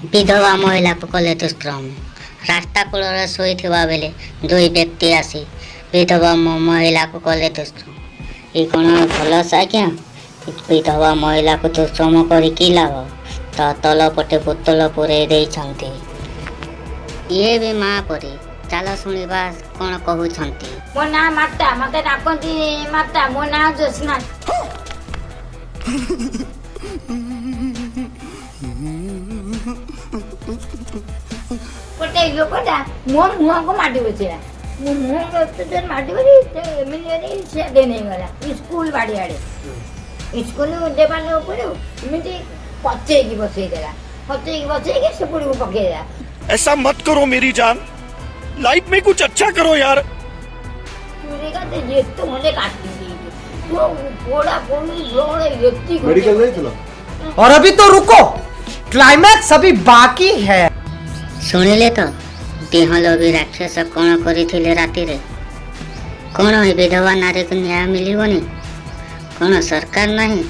विधवा महिला को कले दुष्कर्म रास्ता कूल शोवा बेले दुई व्यक्ति आसी विधवा महिला को कले दुष्कर्म ये कौन भलस आज्ञा विधवा महिला को दुष्कर्म कर लाभ तो तल पटे बोतल पूरे देइछंती ये भी माँ परी चल शुणा कौन कहते मो ना माता मत डाकती माता मो ना जोस्ना गोटे लोकटा मो मुह को माटी बचेला मो मुह को तो माटी बची एमएलए से दे नहीं गला स्कूल बाड़ी आड़े स्कूल देवाल ऊपर एमती पचे की बसई देला पचे के से पुड़ी को पके देला। ऐसा मत करो मेरी जान, लाइफ में कुछ अच्छा करो यार। चोरी का तो ये तो मुझे काट दी वो पोड़ा पोड़ी लोड़ ये मेडिकल नहीं चला। और अभी तो रुको, क्लाइमैक्स अभी बाकी है। शुणिले तो देह लोभी राक्षस कौन करथिले राति रे कौन विधवा नारी को न्याय मिलिबनी कौन सरकार नहीं